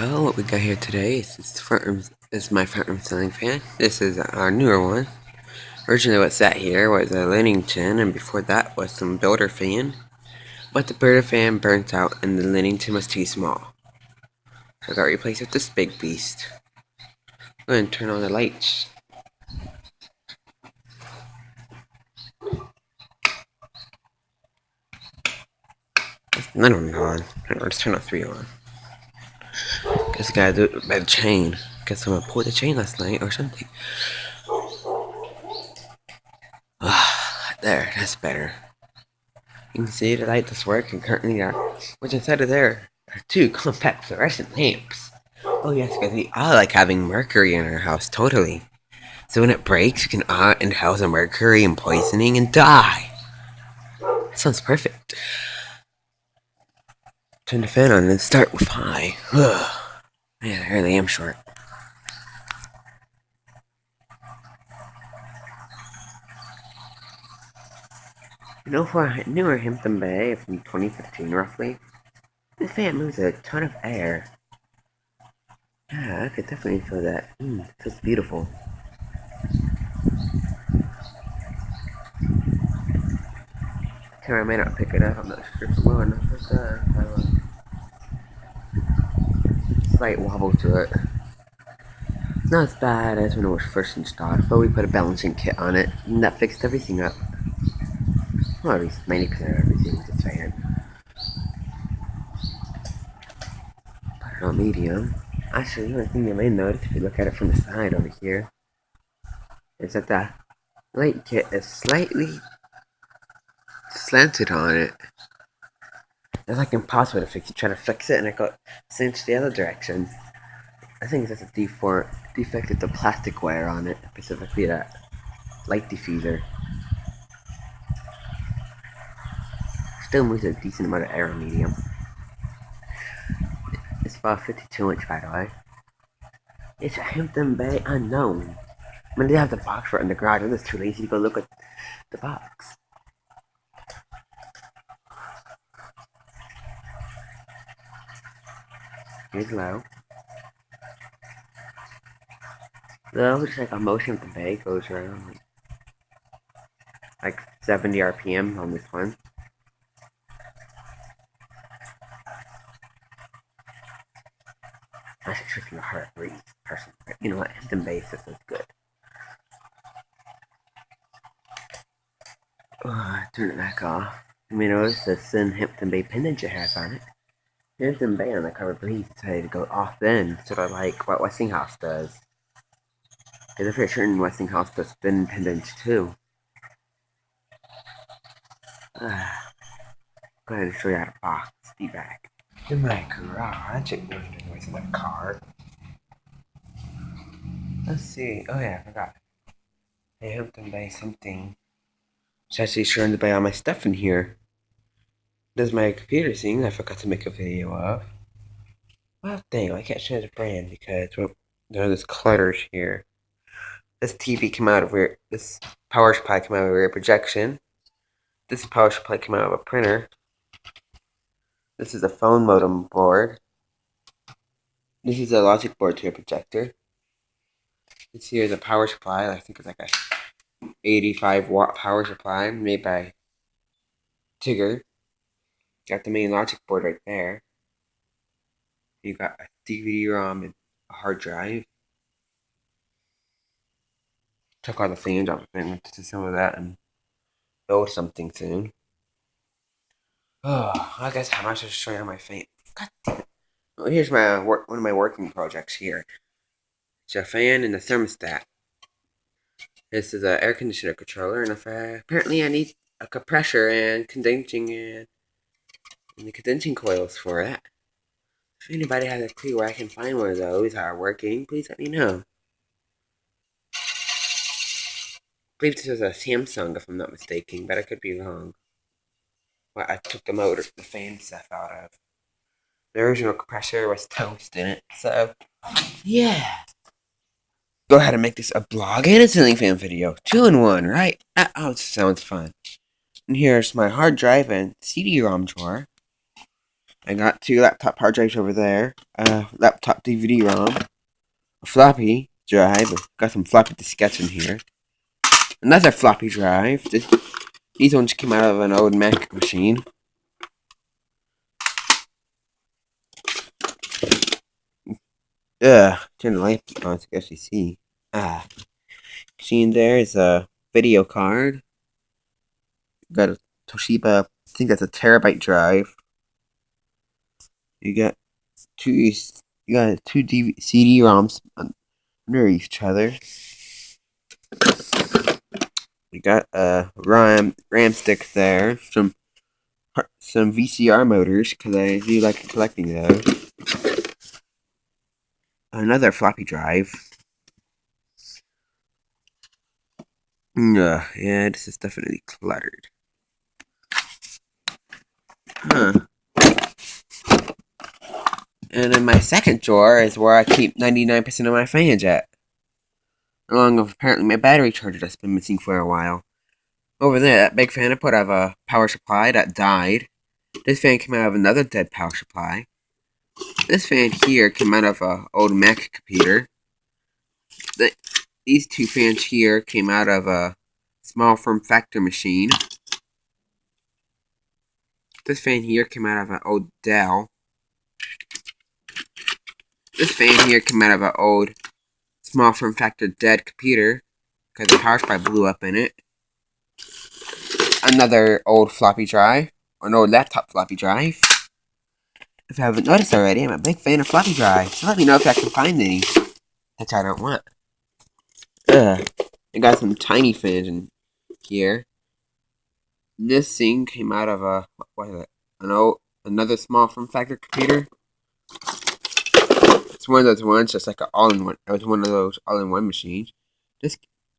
Well, what we got here today is my front room ceiling fan. This is our newer one. Originally what's that here was a Lennington, and before that was some builder fan. But the builder fan burnt out and the Lennington was too small. So I got replaced with this big beast. Go ahead and turn on the lights. None of them on. Let's turn all three on. Guess I gotta do it by the chain. Guess someone pulled the chain last night or something. There, that's better. You can see the light does work, and currently which inside of there are two compact fluorescent lamps. Oh yes, because we all like having mercury in our house, totally. So when it breaks, you can inhale the mercury and poisoning and die. That sounds perfect. Turn the fan on and start with high. Man, I really am short. You know, for a newer hampitonbay from 2015 roughly, this fan moves a ton of air. Yeah, I could definitely feel that. It feels beautiful. Camera may not pick it up, I'm not sure if it will or not, but slight wobble to it. It's not as bad as when it was first installed, but we put a balancing kit on it, and that fixed everything up. Well, at least 90% of everything with this fan. Put it on medium. Actually, the only thing you may notice if you look at it from the side over here is that the light kit is slightly slanted on it. It's like impossible to fix. You try to fix it and it got cinched the other direction. I think it's just a defect with the plastic wire on it, specifically that light diffuser. Still moves a decent amount of air on medium. It's about 52-inch, by the way. It's a hampitonbay unknown. When they have the box for it in the garage, I'm just too lazy to go look at the box. Here's low. Low, just like a motion of the bay goes around like 70 RPM on this one. That's tricky to heart rate person. But you know what? Hampitonbay system is good. Turn it back off. You may notice the thin hampitonbay pendant it has on it. Hampitonbay on the cover breeze decided to go off then, sort of like what Westinghouse does. There's a certain Westinghouse does thin pendants too. Go ahead and show you how to box the back. In my garage, it goes the noise of my car. Let's see. Oh yeah, I forgot. I hampitonbay something. It's actually showing to buy all my stuff in here. There's my computer thing I forgot to make a video of. Well, dang, I can't show the brand because there's clutters here. This TV came out of weird. This power supply came out of a weird projection. This power supply came out of a printer. This is a phone modem board. This is a logic board to a projector. This here is a power supply. I think it's like a 85-watt power supply made by Tigger. Got the main logic board right there. You got a DVD-ROM and a hard drive. Took all the fans off and went to some of that and build something soon. Oh, I guess how much to show you my fan. God damn it. Well, here's my one of my working projects here. It's a fan and a thermostat. This is an air conditioner controller, and apparently I need a compressor and condensing and the condensing coils for that. If anybody has a clue where I can find one of those that are working, please let me know. I believe this is a Samsung, if I'm not mistaken, but I could be wrong. Well, I took the motor, the fan stuff out of. The original compressor was toast in it, so yeah. Go ahead and make this a blog and a ceiling fan video. 2 in 1, right? Oh, sounds fun. And here's my hard drive and CD-ROM drawer. I got 2 laptop hard drives over there, laptop DVD-ROM, a floppy drive, got some floppy diskettes in here, another floppy drive. These ones came out of an old Mac machine. Turn the light on so you can actually see. Machine there is a video card. Got a Toshiba, I think that's a terabyte drive. You got two CD-ROMs under each other. We got a RAM stick there, some VCR motors because I do like collecting those. Another floppy drive. Yeah, this is definitely cluttered. And in my second drawer is where I keep 99% of my fans at. Along with apparently my battery charger that's been missing for a while. Over there, that big fan I put out of a power supply that died. This fan came out of another dead power supply. This fan here came out of an old Mac computer. These 2 fans here came out of a small form factor machine. This fan here came out of an old Dell. This fan here came out of an old small form factor dead computer because the power supply blew up in it. Another old floppy drive, or an old laptop floppy drive. If you haven't noticed already, I'm a big fan of floppy drives, so let me know if I can find any that I don't want. I got some tiny fans in here. This thing came out of a, another small form factor computer. It's one of those ones, just like an all-in-one. It was one of those all-in-one machines.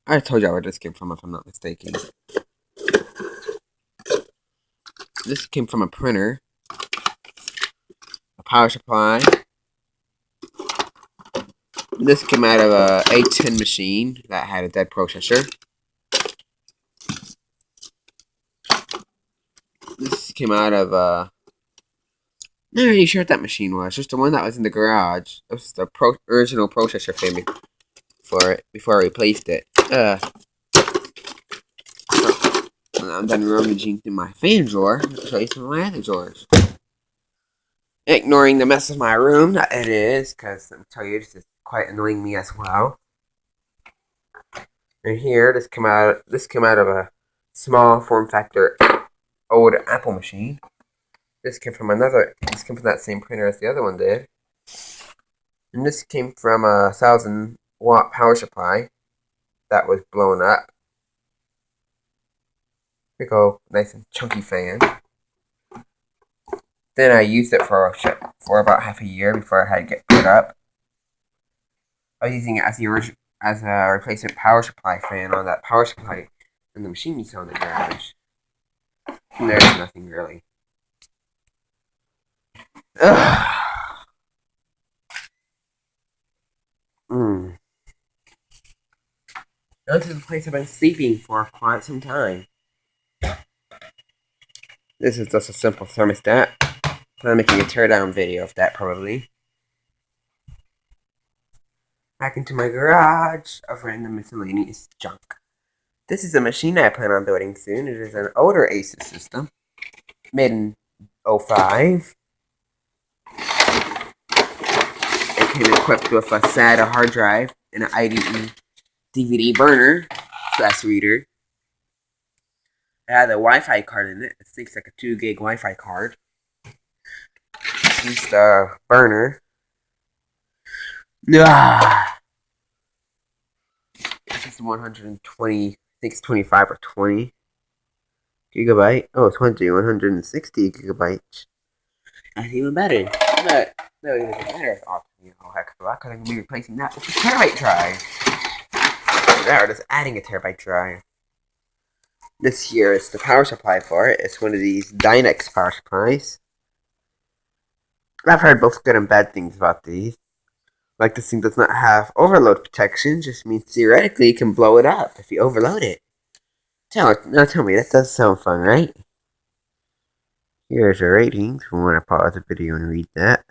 I told y'all where this came from, if I'm not mistaken. This came from a printer, a power supply. This came out of a A10 machine that had a dead processor. This came out of a... I'm not really sure what that machine was. Just the one that was in the garage. It was the original processor family for it before I replaced it. I'm done rummaging through my fan drawer. I'll show you some of my other drawers. Ignoring the mess of my room that it is, because I'll tell you, this is quite annoying me as well. And here, this came out of a small form factor old Apple machine. This came from that same printer as the other one did. And this came from a 1,000-watt power supply that was blown up. Here we go, nice and chunky fan. Then I used it for about half a year before I had to get put up. I was using it as a replacement power supply fan on that power supply in the machine you saw in the garage. And there's nothing really. Ugh. Now to the place I've been sleeping for quite some time. This is just a simple thermostat. I'm making a teardown video of that probably. Back into my garage of random miscellaneous junk. This is a machine I plan on building soon. It is an older Asus system, made in 2005. It came equipped with a SATA hard drive and an IDE DVD burner / reader. It had a Wi-Fi card in it. It thinks like a 2 gig Wi-Fi card. This is the burner. This is 120. I think it's 25 or 20 gigabyte. Oh, 160 gigabytes. That's even better. But no, even better. Heck of a lot, because I'm going to be replacing that with a terabyte drive. Or just adding a terabyte drive. This here is the power supply for it. It's one of these Dynex power supplies. I've heard both good and bad things about these. Like, this thing does not have overload protection, just means theoretically you can blow it up if you overload it. Now tell me, that does sound fun, right? Here's the ratings. If you want to pause the video and read that.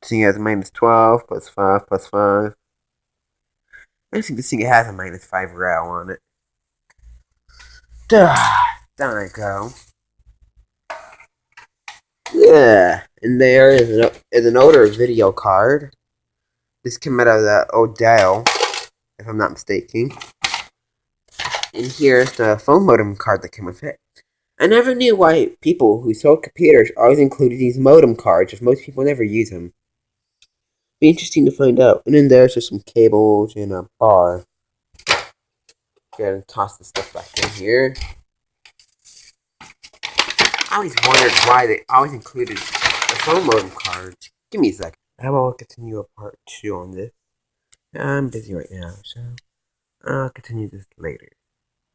Seeing as -12 plus 5 plus 5. I think this thing has a -5 rail on it. There I go. Yeah, and there is an older video card. This came out of the Odell, if I'm not mistaken. And here's the phone modem card that came with it. I never knew why people who sold computers always included these modem cards if most people never use them. Be interesting to find out. And then there's just some cables and a bar. Go ahead and toss the stuff back in here. I always wondered why they always included the phone modem cards. Give me a second. I will continue a part 2 on this. I'm busy right now, so I'll continue this later.